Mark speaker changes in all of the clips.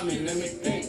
Speaker 1: call me, let me think.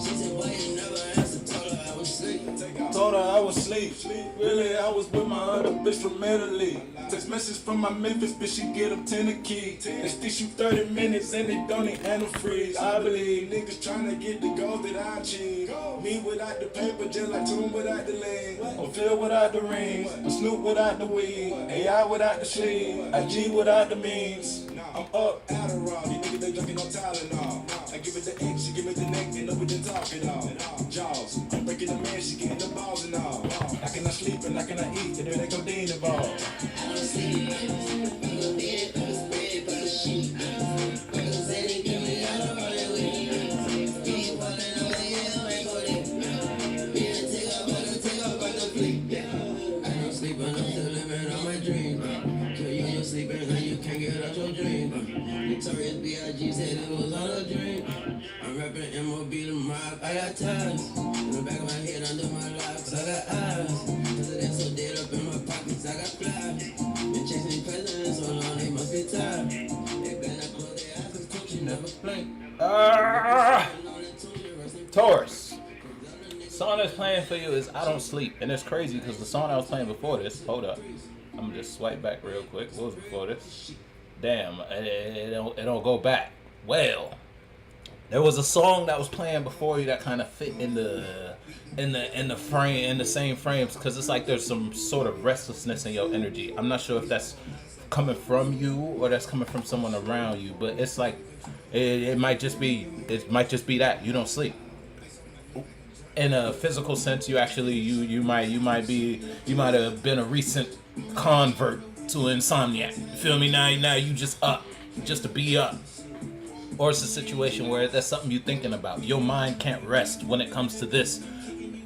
Speaker 1: She said, why you never answer? Told her I was asleep.
Speaker 2: Told her I was asleep. Really, I was with my other bitch from Italy. Text message from my Memphis bitch, she get up 10 a key. They stick you 30 minutes and they don't even handle freeze. I believe niggas tryna get the goals that I achieve. Me without the paper, just like Tune without the lean. Or Phil without the rings. Or Snoop without the weed. AI without the sleeve. IG without the means. I'm up. Adderall, these niggas they drinking on Tylenol. I give it the X, she give it the neck, and know we done talking all. Jaws, I'm breaking the man, she getting the balls and all. I cannot sleep and I cannot eat, and then they go Dean involved.
Speaker 1: I don't sleep, I'm a bed, I'm a spread, I'm a sheet. Niggas say they give me all the money with me. Keep falling over, yeah, I ain't go there. Yeah, take off like the fleet. I don't sleep, and I'm still living on my dream. Kill you, you're sleeping, and you can't get out your dream. Notorious B.I.G. said it was all a dream. I'm rapping M.O.B. the mob, I got ties. In the back of my head, under my locks, I got eyes. Cause of that so dead up in my pockets, I got flies. Been chasing presidents so long, they must be tired. They better close their eyes, cause coach, you never blink.
Speaker 3: Taurus. The song that's playing for you is I Don't Sleep. And it's crazy because the song I was playing before this, hold up. I'm going to just swipe back real quick. What was before this? Damn, it don't go back. Well, there was a song that was playing before you that kind of fit in the frame, in the same frames, because it's like there's some sort of restlessness in your energy. I'm not sure if that's coming from you or that's coming from someone around you, but it's like it might just be that you don't sleep. In a physical sense, you actually you might have been a recent convert to insomniac. You feel me? Now you just up, just to be up. Or it's a situation where that's something you're thinking about. Your mind can't rest when it comes to this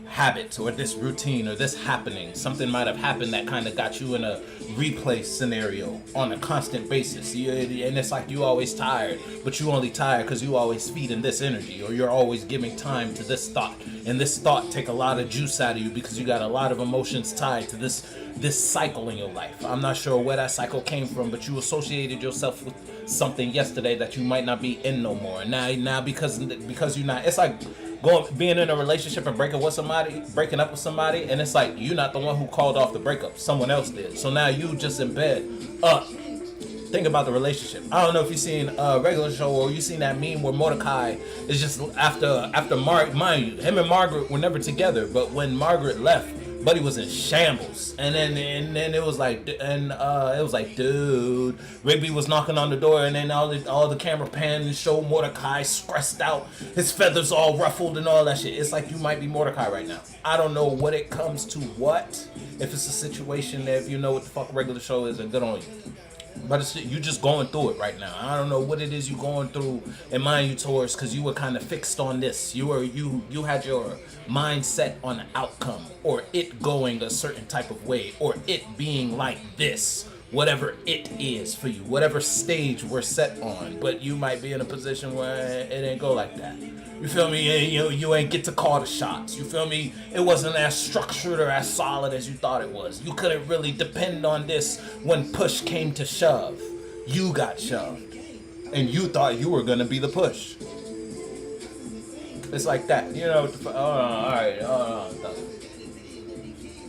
Speaker 3: habit or this routine or this happening. Something might have happened that kind of got you in a replay scenario on a constant basis. And it's like you always tired, but you only tired because you always feeding this energy, or you're always giving time to this thought. And this thought take a lot of juice out of you because you got a lot of emotions tied to this cycle in your life. I'm not sure where that cycle came from, but you associated yourself with something yesterday that you might not be in no more. Now because you're not, it's like being in a relationship and breaking up with somebody, and it's like you're not the one who called off the breakup, someone else did. So now you just in bed up. Think about the relationship. I don't know if you've seen a regular show or you've seen that meme where Mordecai is just after mind you, him and Margaret were never together, but when Margaret left, Buddy was in shambles, and then it was like, dude, Rigby was knocking on the door, and then all the camera panned and showed Mordecai stressed out, his feathers all ruffled and all that shit. It's like you might be Mordecai right now. I don't know what it comes to what. If it's a situation that if you know what the fuck regular show is, and good on you. But you just going through it right now. I don't know what it is you going through. And mind you, Taurus, because you were kind of fixed on this. You had your mindset on the outcome, or it going a certain type of way, or it being like this, whatever it is for you, whatever stage we're set on. But you might be in a position where it ain't go like that. You feel me? You ain't get to call the shots. You feel me? It wasn't as structured or as solid as you thought it was. You couldn't really depend on this when push came to shove. You got shoved. And you thought you were going to be the push. It's like that. You know, alright.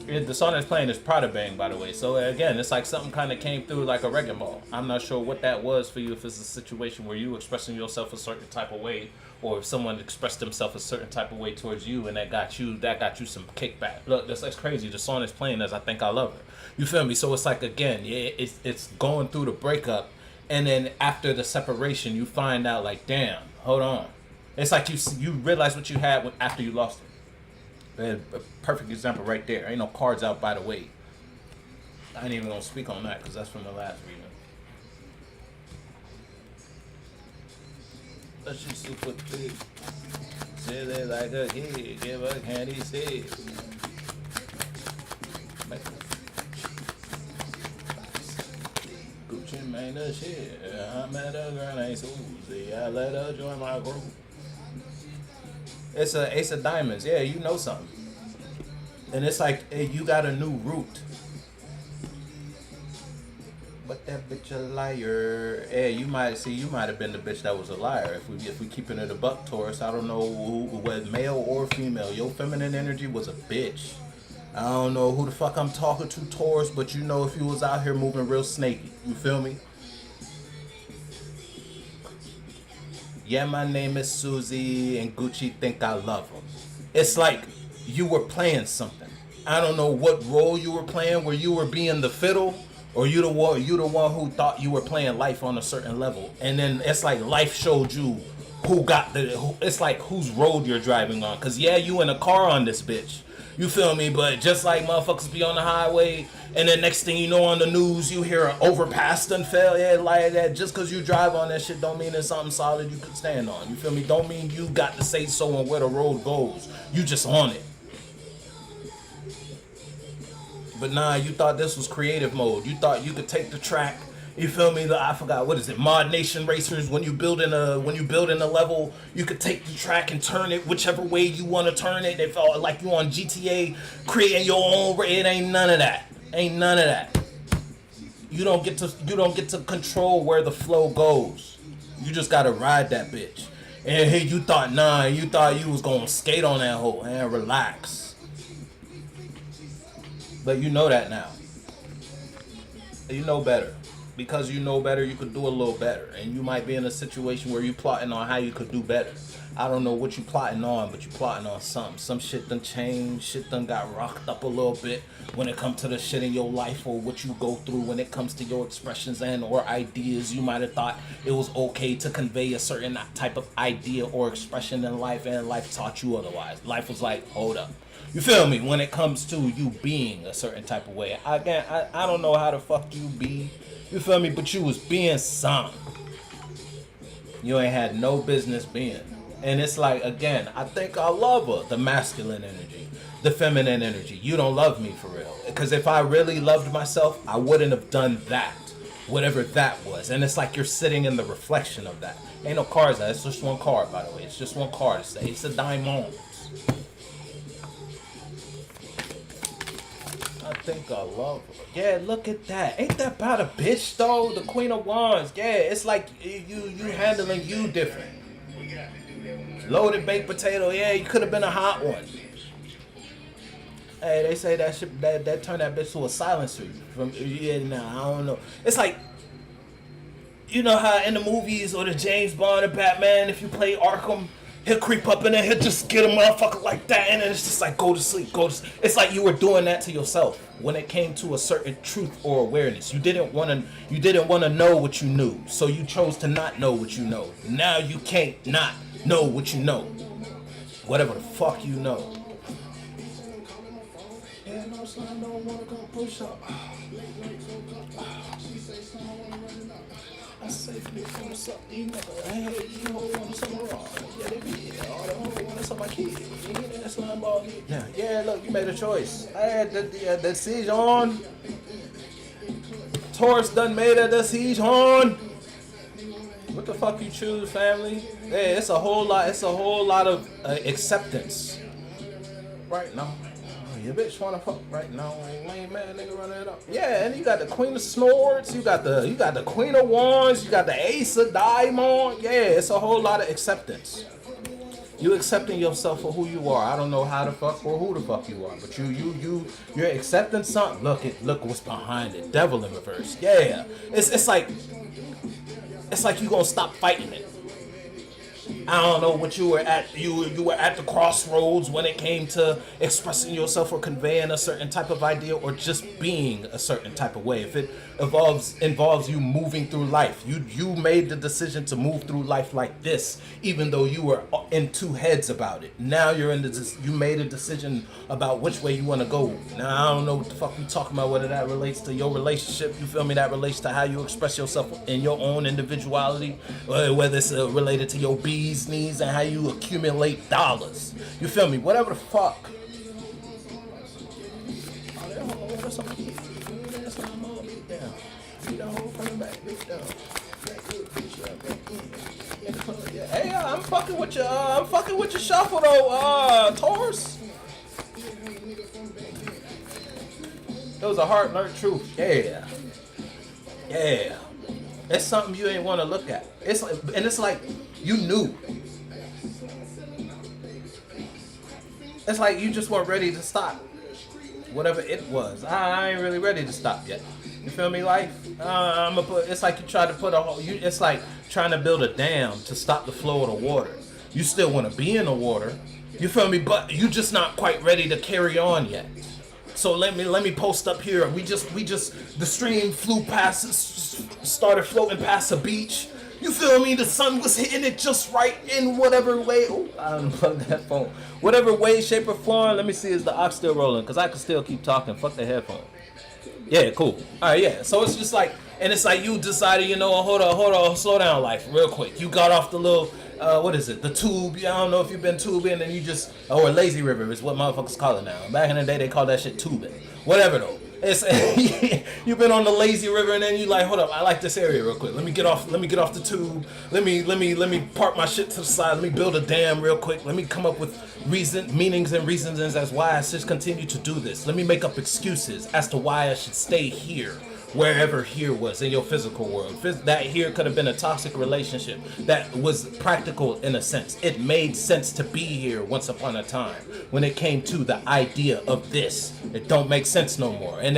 Speaker 3: The song that's playing is Prada Bang, by the way. So again, it's like something kind of came through like a wrecking ball. I'm not sure what that was for you. If it's a situation where you expressing yourself a certain type of way, or if someone expressed themselves a certain type of way towards you, and that got you some kickback. Look, that's crazy. The song is playing as I Think I Love Her. You feel me? So it's like, again, it's going through the breakup, and then after the separation, you find out like, damn, hold on. It's like you realize what you had after you lost it. A perfect example right there. Ain't no cards out, by the way. I ain't even gonna speak on that because that's from the last reading. But she's super thick. Silly like a kid. Give her candy stick. Gucci made the shit. I met a girl named Susie. I let her join my group. It's a ace of diamonds. Yeah, you know something. And it's like, hey, you got a new route. but that bitch a liar. Yeah, you might have been the bitch that was a liar. If we keeping it a buck, Taurus, I don't know whether male or female. Your feminine energy was a bitch. I don't know who the fuck I'm talking to, Taurus, but you know if you was out here moving real snaky. You feel me? Yeah, my name is Susie, and Gucci think I love him. It's like you were playing something. I don't know what role you were playing, where you were being the fiddle, or you the one who thought you were playing life on a certain level, and then it's like life showed you it's like whose road you're driving on. Cause yeah, you in a car on this bitch. You feel me? But just like motherfuckers be on the highway, and then next thing you know on the news, you hear an overpass done fell. Yeah, like that. Just because you drive on that shit don't mean it's something solid you could stand on. You feel me? Don't mean you got to say so on where the road goes. You just on it. But nah, you thought this was creative mode. You thought you could take the track. You feel me? I forgot, what is it? Mod Nation Racers. When you build in a level, you could take the track and turn it whichever way you want to turn it. It felt like you on GTA creating your own. It ain't none of that. Ain't none of that. You don't get to control where the flow goes. You just gotta ride that bitch. And hey, you thought you was gonna skate on that hole and relax. But you know that now. You know better. Because you know better, you could do a little better. And you might be in a situation where you plotting on how you could do better. I don't know what you plotting on, but you plotting on something. Some shit done changed. Shit done got rocked up a little bit when it comes to the shit in your life or what you go through when it comes to your expressions and or ideas. You might have thought it was okay to convey a certain type of idea or expression in life, and life taught you otherwise. Life was like, hold up. You feel me? When it comes to you being a certain type of way. Again, I don't know how the fuck you be. You feel me? But you was being some. You ain't had no business being. And it's like, again, I think I love her. The masculine energy. The feminine energy. You don't love me for real. Because if I really loved myself, I wouldn't have done that. Whatever that was. And it's like you're sitting in the reflection of that. Ain't no cards. It's just one card, by the way. It's just one card. It's a diamond. I think I love her. Yeah, look at that. Ain't that about a bitch though? The Queen of Wands. Yeah, it's like you handling you different. Loaded baked potato. Yeah, you could have been a hot one. Hey, they say that shit that turned that bitch to a silencer. I don't know. It's like, you know how in the movies or the James Bond or Batman, if you play Arkham, he'll creep up and then he'll just get a motherfucker like that, and then it's just like go to sleep. It's like you were doing that to yourself when it came to a certain truth or awareness. You didn't want to know what you knew, so you chose to not know what you know. Now you can't not know what you know. Whatever the fuck you know. Yeah, no, son, I don't want to go push up. I say what's up, you know, hey, you hold on to some wrong. Yeah, they be, all the whole one of some of my kids. You hear that slam ball? Yeah, look, you made a choice. I had the siege on. Taurus done made the siege on. What the fuck you choose, family? Yeah, it's a whole lot of acceptance. Right now. Your bitch wanna fuck right now, lame man nigga running it up. Yeah, and you got the Queen of Swords, you got the Queen of Wands, you got the Ace of Diamond. Yeah, it's a whole lot of acceptance. You accepting yourself for who you are. I don't know how the fuck or who the fuck you are, but you're accepting something. Look what's behind it. Devil in reverse. Yeah, it's like you gonna stop fighting it. I don't know what you were at. You were at the crossroads when it came to expressing yourself or conveying a certain type of idea or just being a certain type of way. If it involves you moving through life, you made the decision to move through life like this, even though you were in two heads about it. Now you made a decision about which way you want to go. Now I don't know what the fuck we talking about. Whether that relates to your relationship, you feel me? That relates to how you express yourself in your own individuality, whether it's related to your bees knees and how you accumulate dollars. You feel me? Whatever the fuck. Hey, I'm fucking with you. I'm fucking with your shuffle though, Taurus. It was a hard learned truth. Yeah. Yeah. It's something you ain't want to look at. It's like you knew. It's like you just weren't ready to stop. Whatever it was, I ain't really ready to stop yet. You feel me? It's like you try to put a whole. It's like trying to build a dam to stop the flow of the water. You still want to be in the water. You feel me? But you just not quite ready to carry on yet. So let me post up here. The stream flew past, started floating past a beach. You feel me? The sun was hitting it just right in whatever way. Oh, I unplugged that phone. Whatever way, shape, or form. Let me see, is the aux still rolling? Because I can still keep talking. Fuck the headphone. Yeah, cool. All right, yeah. So it's just like, and it's like you decided, hold on, slow down, life, real quick. You got off the little, what is it? The tube. I don't know if you've been tubing, and you just, or lazy river is what motherfuckers call it now. Back in the day, they called that shit tubing. Whatever though. It's you've been on the lazy river, and then you like, hold up, I like this area real quick. Let me get off the tube. Let me park my shit to the side. Let me build a dam real quick. Let me come up with meanings and reasons as why I should continue to do this. Let me make up excuses as to why I should stay here. Wherever here was in your physical world. That here could have been a toxic relationship that was practical in a sense. It made sense to be here once upon a time. When it came to the idea of this, it don't make sense no more. And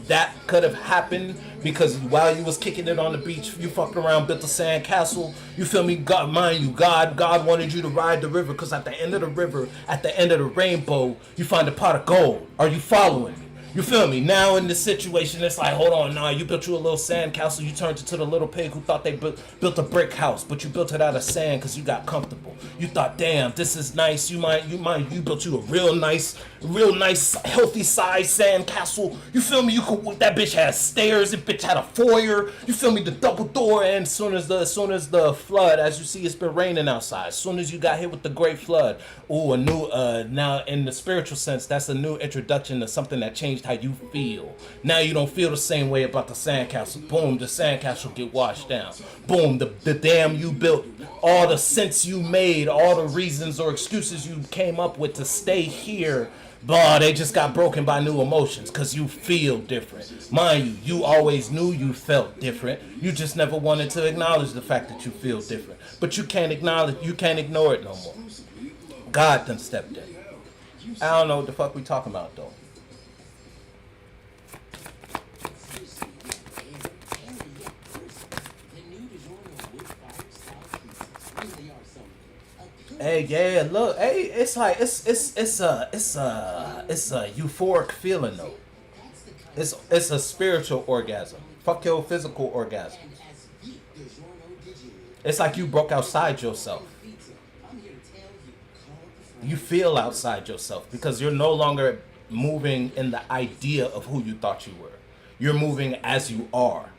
Speaker 3: that could have happened because while you was kicking it on the beach, you fucked around, built a sand castle. You feel me? God wanted you to ride the river because at the end of the river, at the end of the rainbow, you find a pot of gold. Are you following me? You feel me? Now in this situation, it's like, hold on, nah, you built you a little sand castle. You turned it to the little pig who thought they built a brick house, but you built it out of sand because you got comfortable. You thought, damn, this is nice. You built you a real nice, healthy size sand castle. You feel me? That bitch had stairs. That bitch had a foyer. You feel me? The double door. And as soon as the flood, as you see, it's been raining outside. As soon as you got hit with the great flood, a new now in the spiritual sense, that's a new introduction to something that changed how you feel. Now you don't feel the same way about the sandcastle. Boom, the sandcastle get washed down. Boom, the dam you built, all the sense you made, all the reasons or excuses you came up with to stay here, blah, they just got broken by new emotions because you feel different. Mind you always knew you felt different. You just never wanted to acknowledge the fact that you feel different. But you can't ignore it no more. God done stepped in. I don't know what the fuck we talking about though. Hey, yeah, look, hey, it's like it's a euphoric feeling though. It's a spiritual orgasm. Fuck your physical orgasm. It's like you broke outside yourself. You feel outside yourself because you're no longer moving in the idea of who you thought you were. You're moving as you are.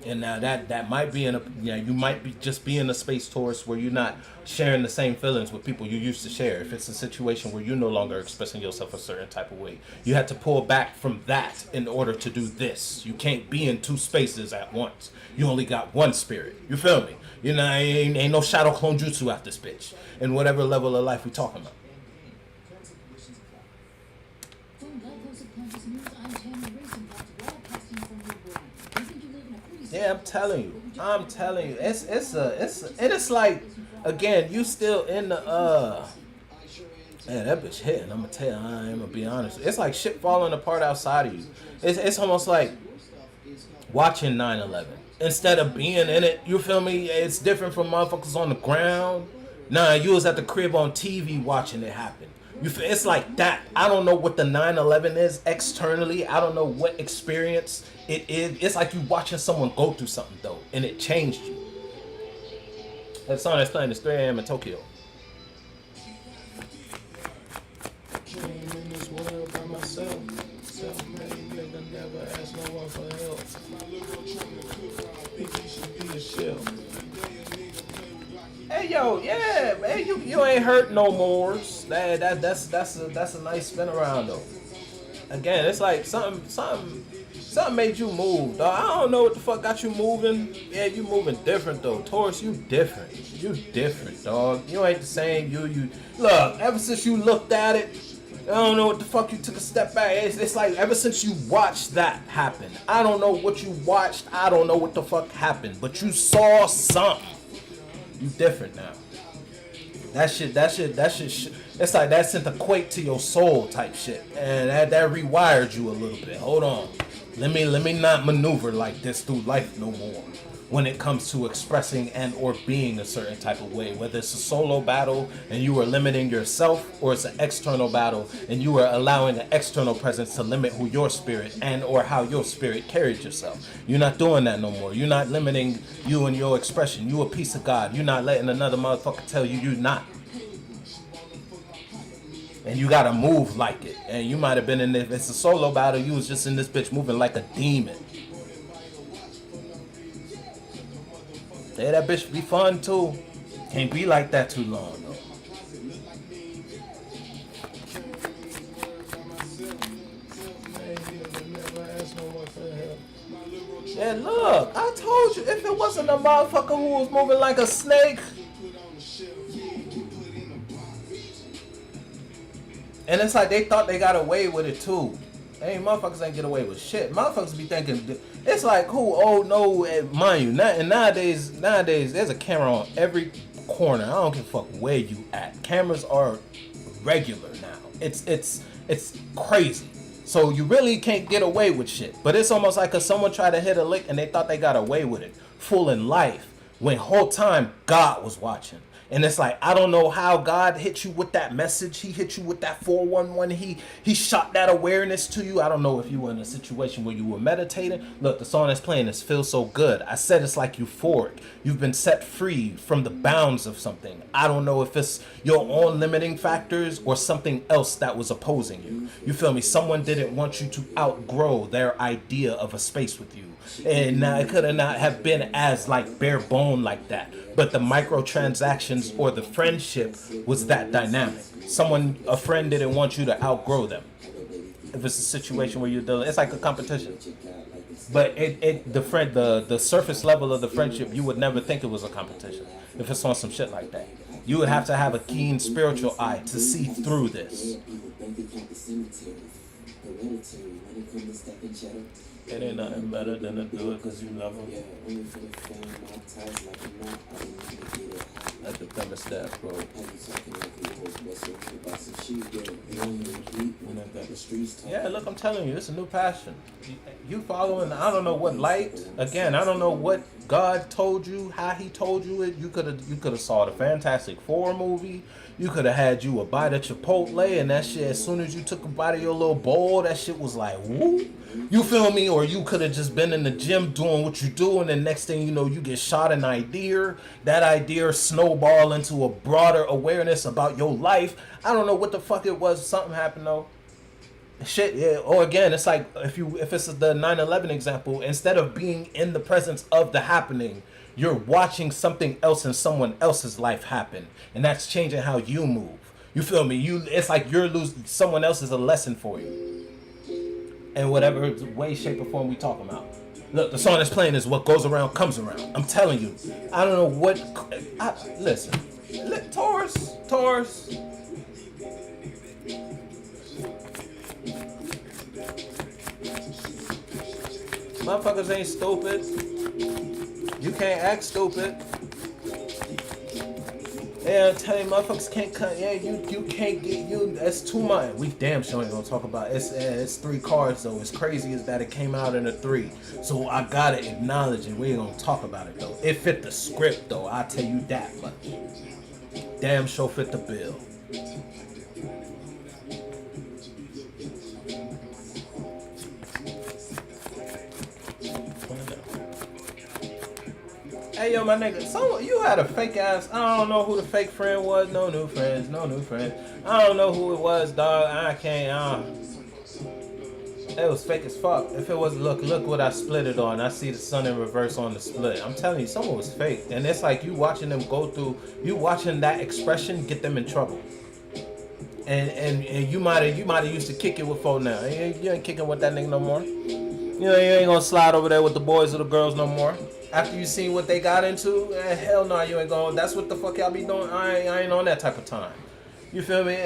Speaker 3: And now that might be you might be just be in a space, Taurus, where you're not sharing the same feelings with people you used to share. If it's a situation where you're no longer expressing yourself a certain type of way, you have to pull back from that in order to do this. You can't be in two spaces at once. You only got one spirit. You feel me? Ain't no shadow clone jutsu out this bitch. In whatever level of life we talking about. Yeah, I'm telling you. It's like, again, you still in the man, that bitch hitting. I'm gonna be honest. It's like shit falling apart outside of you. It's almost like watching 9/11 instead of being in it. You feel me? It's different from motherfuckers on the ground. Nah, you was at the crib on TV watching it happen. It's like that. I don't know what the 9/11 is externally. I don't know what experience it is. It's like you watching someone go through something though, and it changed you. That song that's playing is 3 a.m. in Tokyo. Came in this world by myself. Self-made nigga, never asked no one for help. Think he should be a shell. Hey yo, yeah, man, you ain't hurt no more. That's a nice spin around though. Again, it's like something made you move, dog. I don't know what the fuck got you moving. Yeah, you moving different though. Taurus, you different. You different, dog. You ain't the same. You look, ever since you looked at it, I don't know what the fuck you took a step back. It's like ever since you watched that happen, I don't know what you watched. I don't know what the fuck happened, but you saw something. You different now. That shit. It's like that sent a quake to your soul type shit, and that rewired you a little bit. Hold on, let me not maneuver like this through life no more. When it comes to expressing and or being a certain type of way, whether it's a solo battle and you are limiting yourself, or it's an external battle and you are allowing an external presence to limit who your spirit and or how your spirit carries yourself. You're not doing that no more. You're not limiting you and your expression. You a piece of God. You're not letting another motherfucker tell you you're not. And you gotta move like it. And you might have been in, if it's a solo battle, you was just in this bitch moving like a demon. Yeah, that bitch be fun too. Can't be like that too long though. Yeah, look, I told you, if it wasn't a motherfucker who was moving like a snake. And it's like they thought they got away with it too. Hey, motherfuckers ain't get away with shit. Motherfuckers be thinking, it's like, who? Oh no, mind you, and nowadays, there's a camera on every corner. I don't give a fuck where you at. Cameras are regular now. It's crazy. So you really can't get away with shit. But it's almost like someone tried to hit a lick and they thought they got away with it. Fooling life, when whole time God was watching. And it's like, I don't know how God hit you with that message. He hit you with that 411. He shot that awareness to you. I don't know if you were in a situation where you were meditating. Look, the song that's playing this feels so good. I said it's like euphoric. You've been set free from the bounds of something. I don't know if it's your own limiting factors or something else that was opposing you. You feel me? Someone didn't want you to outgrow their idea of a space with you. And it could not have been as like bare bone like that. But the microtransactions or the friendship was that dynamic. A friend didn't want you to outgrow them. If it's a situation where you're dealing, it's like a competition. But the surface level of the friendship, you would never think it was a competition if it's on some shit like that. You would have to have a keen spiritual eye to see through this. It ain't nothing better than to do it because you love them. Let the thermostat, bro. Yeah, look, I'm telling you, it's a new passion. You following, I don't know what light. Again, I don't know what God told you, how he told you it. You could have saw the Fantastic Four movie. You could have had you a bite of Chipotle, and that shit, as soon as you took a bite of your little bowl, that shit was like, woo. You feel me? Or you could have just been in the gym doing what you do, and the next thing you know, you get shot an idea. That idea snowball into a broader awareness about your life. I don't know what the fuck it was. Something happened though. Shit, yeah. Or again, it's like if it's the 9/11 example, instead of being in the presence of the happening, you're watching something else in someone else's life happen, and that's changing how you move. You feel me? It's like you're losing. Someone else is a lesson for you. In whatever way, shape, or form we talking about. Look, the song that's playing is "What Goes Around Comes Around." I'm telling you, I don't know what. Listen, Taurus. Motherfuckers ain't stupid. You can't act stupid. Yeah, I tell you, motherfuckers can't cut. Yeah, you can't get you. That's too much. We damn sure ain't gonna talk about it. It's 3 cards though. As crazy as that, it came out in a 3. So I gotta acknowledge it. We ain't gonna talk about it though. It fit the script though. I tell you that much. Damn sure fit the bill. Hey yo, my nigga, you had a fake ass. I don't know who the fake friend was. No new friends. I don't know who it was, dog. I can't. It was fake as fuck. If it was, look what I split it on. I see the sun in reverse on the split. I'm telling you, someone was fake, and it's like you watching them go through. You watching that expression get them in trouble. And you might have used to kick it with folk now. You ain't kicking with that nigga no more. You know, you ain't gonna slide over there with the boys or the girls no more. After you seen what they got into, hell no, you ain't going. That's what the fuck y'all be doing. I ain't on that type of time. You feel me?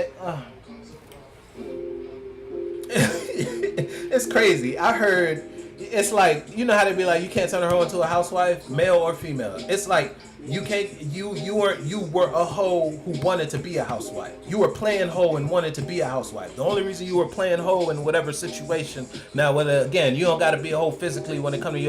Speaker 3: It's crazy. I heard it's like, you know how they be like, you can't turn a hoe into a housewife, male or female. It's like you can't. You were a hoe who wanted to be a housewife. You were playing hoe and wanted to be a housewife. The only reason you were playing hoe in whatever situation. Now, whether again, you don't got to be a hoe physically when it comes to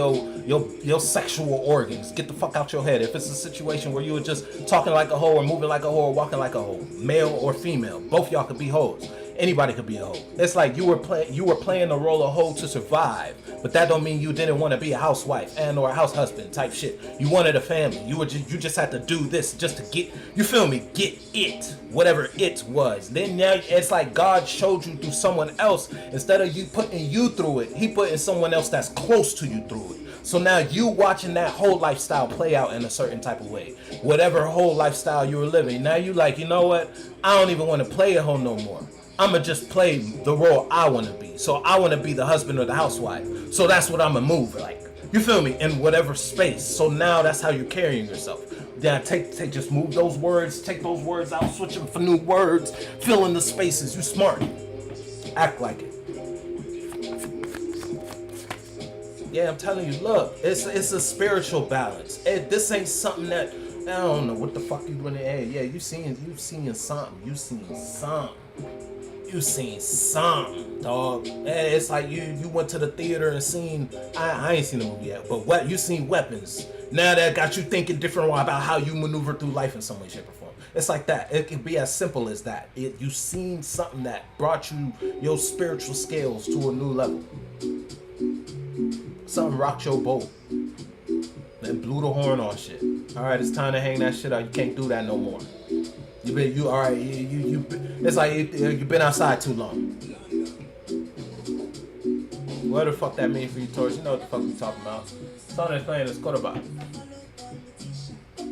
Speaker 3: your sexual organs. Get the fuck out your head. If it's a situation where you were just talking like a hoe or moving like a hoe or walking like a hoe, male or female, both y'all could be hoes. Anybody could be a hoe. It's like you were playing the role of hoe to survive, but that don't mean you didn't want to be a housewife and or a house husband type shit. You wanted a family. You just had to do this just to get, you feel me, get it, whatever it was. Then now it's like God showed you through someone else. Instead of you putting you through it, he put in someone else that's close to you through it. So now you watching that whole lifestyle play out in a certain type of way. Whatever whole lifestyle you were living, now you like, you know what? I don't even want to play a hoe no more. I'ma just play the role I want to be. So I want to be the husband or the housewife. So that's what I'ma move like. You feel me? In whatever space. So now that's how you're carrying yourself. Then just move those words, take those words out, switch them for new words, fill in the spaces. You smart. Act like it. Yeah, I'm telling you, look, it's a spiritual balance. This ain't something that, I don't know what the fuck you doing. Hey, yeah, you seen something. You seen something, dog. It's like you went to the theater and seen, I ain't seen the movie yet, but what you seen Weapons. Now that got you thinking different about how you maneuver through life in some way, shape, or form. It's like that. It can be as simple as that. You seen something that brought you your spiritual scales to a new level. Something rocked your boat. Then blew the horn on shit. All right, it's time to hang that shit out. You can't do that no more. It's like you've been outside too long. What the fuck that mean for you, Taurus? You know what the fuck we talking about. Song that's playing is quarterback.